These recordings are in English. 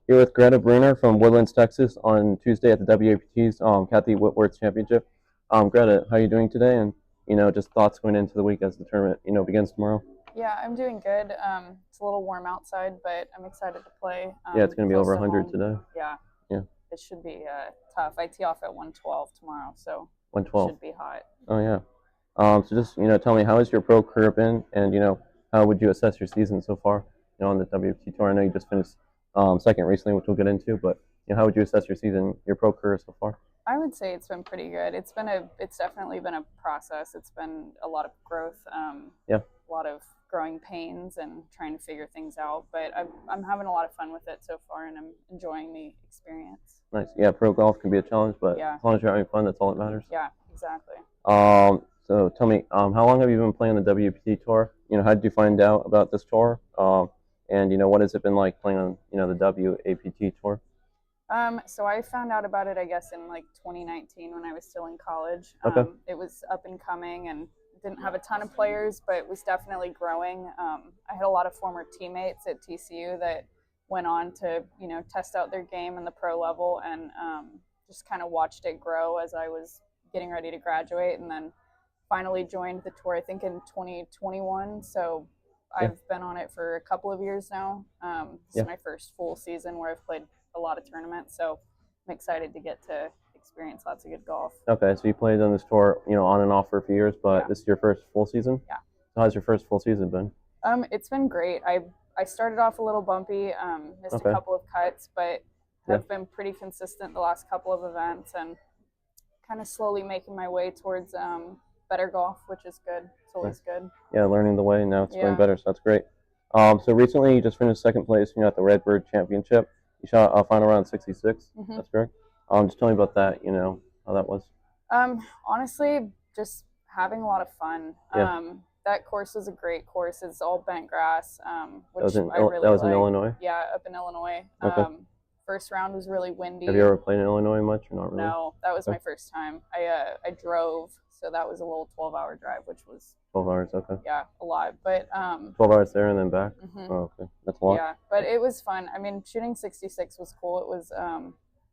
Here with Greta Bruner from Woodlands, Texas, on Tuesday at the WAPT's Kathy Whitworth Championship. Greta, how are you doing today? And just thoughts going into the week as the tournament begins tomorrow. Yeah, I'm doing good. It's a little warm outside, but I'm excited to play. Yeah, it's going to be Close over to 100 home. today. Yeah, Yeah, it should be tough. I tee off at 112 tomorrow, so it 112. should be hot. Oh yeah. So just tell me, how has your pro career been, and how would you assess your season so far? On the WPT tour. I know you just finished second recently, which we'll get into, but how would you assess your season, your pro career so far? I would say it's been pretty good. It's definitely been a process. It's been a lot of growth, Yeah. a lot of growing pains and trying to figure things out. But I'm having a lot of fun with it so far, and I'm enjoying the experience. Nice. Yeah, pro golf can be a challenge, but Yeah. as long as you're having fun, that's all that matters. Yeah, exactly. So tell me, how long have you been playing the WPT tour? How did you find out about this tour? And what has it been like playing on, the WAPT tour? So I found out about it, I guess, in like 2019 when I was still in college. Okay. It was up and coming and didn't have a ton of players, but it was definitely growing. I had a lot of former teammates at TCU that went on to, test out their game in the pro level, and just kind of watched it grow as I was getting ready to graduate, and then finally joined the tour, I think, in 2021. So Yeah. I've been on it for a couple of years now. This Yeah. is my first full season where I've played a lot of tournaments, so I'm excited to get to experience lots of good golf. Okay, so you played on this tour, on and off for a few years, but Yeah. this is your first full season? Yeah. So how's your first full season been? It's been great. I started off a little bumpy, missed Okay. a couple of cuts, but Yeah. have been pretty consistent the last couple of events, and kind of slowly making my way towards better golf, which is good. It's always good. Yeah, learning the way, and now it's going Yeah. better, so that's great. So recently you just finished second place, at the Redbird Championship. You shot a final round 66. Mhm. That's correct. Just tell me about that. How that was. Honestly, just having a lot of fun. Yeah. That course is a great course. It's all bent grass, which That was in I really that was in like. Illinois. Yeah, up in Illinois. Okay. First round was really windy. Have you ever played in Illinois much, or not really? No, that was Okay. my first time. I drove, so that was a little 12-hour drive, which was 12 hours. Okay. yeah, a lot. But 12 hours there and then back. mhm. Oh, okay. That's a lot. Yeah, but it was fun. I mean, shooting 66 was cool. It was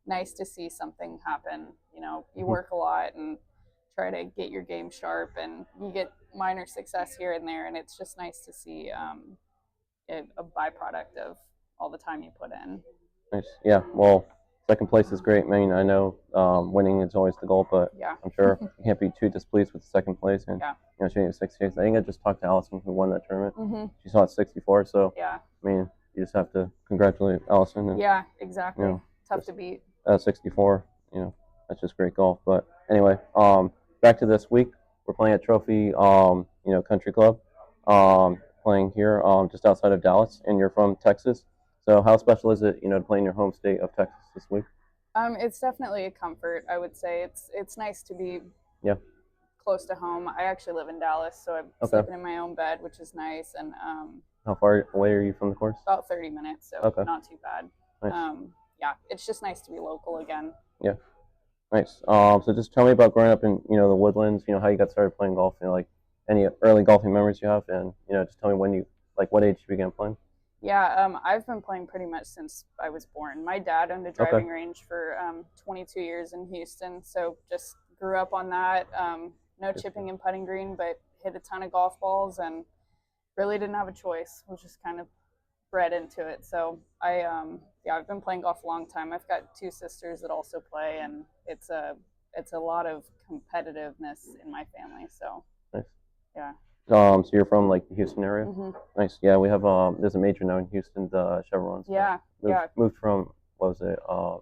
nice to see something happen. You Mhm. work a lot and try to get your game sharp, and you get minor success here and there, and it's just nice to see a byproduct of all the time you put in. Nice. Yeah. Well, second place is great. I mean, I know winning is always the goal, but Yeah. I'm sure you can't be too displeased with the second place and Yeah. shooting at 66. I think I just talked to Allison, who won that tournament. Hmm. She saw at 64. So Yeah. I mean, you just have to congratulate Allison. And, Yeah, exactly. Tough just- to beat. 64. That's just great golf. But anyway, back to this week. We're playing at Trophy, Country Club, playing here, just outside of Dallas, and you're from Texas. So how special is it, to play in your home state of Texas this week? It's definitely a comfort. I would say it's nice to be Yeah. close to home. I actually live in Dallas, so I'm Okay. sleeping in my own bed, which is nice, and How far away are you from the course? about 30 minutes, so Okay. not too bad. Nice. Yeah, it's just nice to be local again. Yeah. Nice. So just tell me about growing up in, the Woodlands. How you got started playing golf. Like any early golfing memories you have, and just tell me when you, like, what age you began playing. Yeah, I've been playing pretty much since I was born. My dad owned a driving range for 22 years in Houston, so just grew up on that. No chipping and putting green, but hit a ton of golf balls and really didn't have a choice. Was just kind of bred into it. So I've been playing golf a long time. I've got two sisters that also play, and it's a lot of competitiveness in my family. So Nice. yeah. So you're from like the Houston area. Hmm. Nice. Yeah, we have there's a major now in Houston, the Chevrons. Yeah. Moved from, what was it,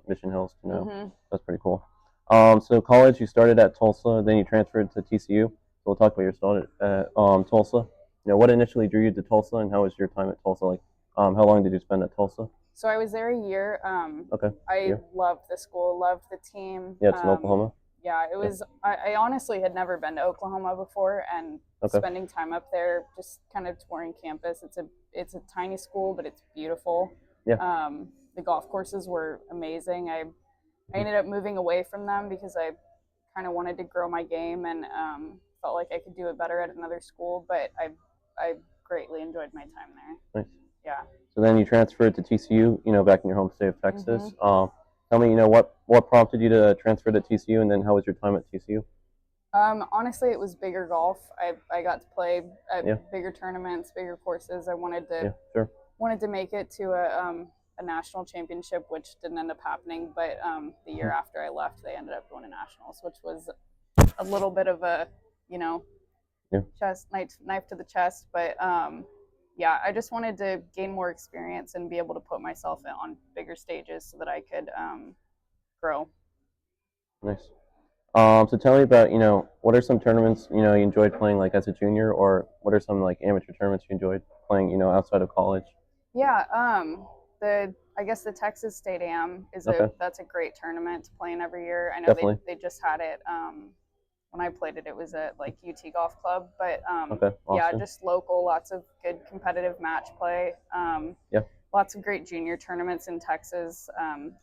Mission Hills to now. Hmm. That's pretty cool. So college, you started at Tulsa, then you transferred to TCU. So we'll talk about your start at Tulsa. What initially drew you to Tulsa, and how was your time at Tulsa? Like, how long did you spend at Tulsa? So I was there a year. Okay. I loved the school, loved the team. Yeah, it's in Oklahoma. Yeah, it was. I honestly had never been to Oklahoma before, and Okay. spending time up there, just kind of touring campus. It's a tiny school, but it's beautiful. Yeah. The golf courses were amazing. I ended up moving away from them because I kind of wanted to grow my game, and felt like I could do it better at another school. But I greatly enjoyed my time there. Nice. Yeah. So then you transferred to TCU, back in your home state of Texas. Mm-hmm. Tell me, what prompted you to transfer to TCU, and then how was your time at TCU? Honestly, it was bigger golf. I got to play at Yeah, bigger tournaments, bigger courses. I wanted to yeah, sure. make it to a national championship, which didn't end up happening. But the year Mhm. after I left, they ended up going to nationals, which was a little bit of a you know Yeah, chest knife to the chest. But yeah, I just wanted to gain more experience and be able to put myself on bigger stages so that I could grow. nice. So tell me about, what are some tournaments, you enjoyed playing like as a junior, or what are some like amateur tournaments you enjoyed playing, outside of college? Yeah, the I guess the Texas State Am is Okay, that's a great tournament to play in every year. I know definitely. they just had it when I played it. It was at like UT Golf Club, but Okay, yeah, Austin. just local, lots of good competitive match play. Yeah, Lots of great junior tournaments in Texas.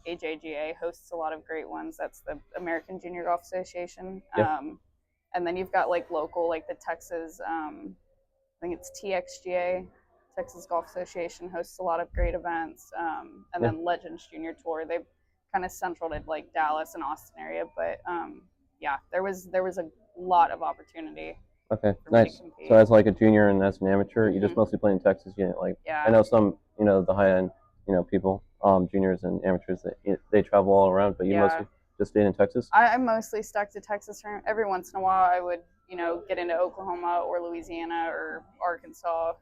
AJGA hosts a lot of great ones. That's the American Junior Golf Association. yeah, And then you've got like local, like the Texas, I think it's TXGA, Texas Golf Association hosts a lot of great events. And yeah. then Legends Junior Tour, they kind of central to like Dallas and Austin area. But yeah, there was a lot of opportunity Okay, for me to nice. So compete. as like a junior and as an amateur, you just Mm-hmm. mostly play in Texas. You know, like I Yeah, know some, the high end, people, juniors and amateurs that they travel all around, but you yeah. mostly just stayed in Texas. I'm mostly stuck to Texas. Every once in a while, I would, get into Oklahoma or Louisiana or Arkansas.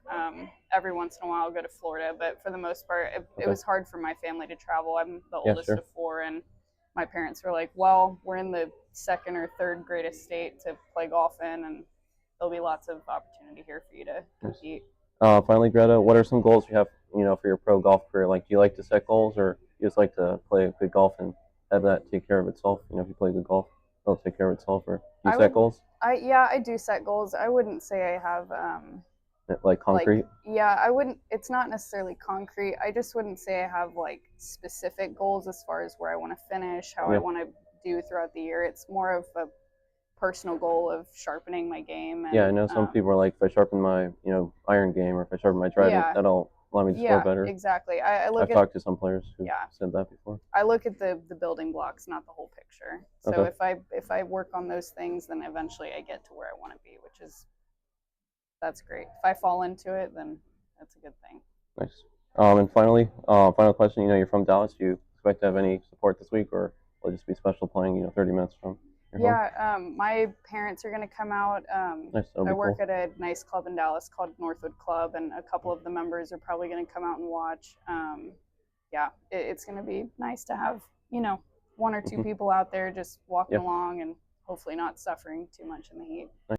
Every once in a while, I'll go to Florida. But for the most part, it Okay. was hard for my family to travel. I'm the Yeah, oldest sure. of four, and my parents were like, well, we're in the second or third greatest state to play golf in, and there'll be lots of opportunity here for you to Nice. compete. Finally, Greta, what are some goals you have, for your pro golf career? Like, do you like to set goals, or you just like to play good golf and have that take care of itself? If you play good golf, it'll take care of itself. Or do you I set would, goals yeah, I do set goals. I wouldn't say I have like like concrete? yeah, I wouldn't, it's not necessarily concrete. I just wouldn't say I have like specific goals as far as where I want to finish, how I Yeah, want to do throughout the year. It's more of a personal goal of sharpening my game. yeah. I And know some people are like, if I sharpen my, iron game, or if I sharpen my driving, yeah, that'll allow me to score yeah, better. exactly. I look I've at, talked to some players who yeah, said that before. I look at the building blocks, not the whole picture. So Okay, if I work on those things, then eventually I get to where I want to be, which is, that's great. If I fall into it, then that's a good thing. nice. And finally, final question. You're from Dallas. Do you expect to have any support this week, or will it just be special playing, 30 minutes from your home? Yeah, my parents are going to come out. Nice. That'll I be work cool. at a nice club in Dallas called Northwood Club, and a couple of the members are probably going to come out and watch. Yeah, it's going to be nice to have, one or two Hmm. people out there just walking Yeah. along and hopefully not suffering too much in the heat. Nice.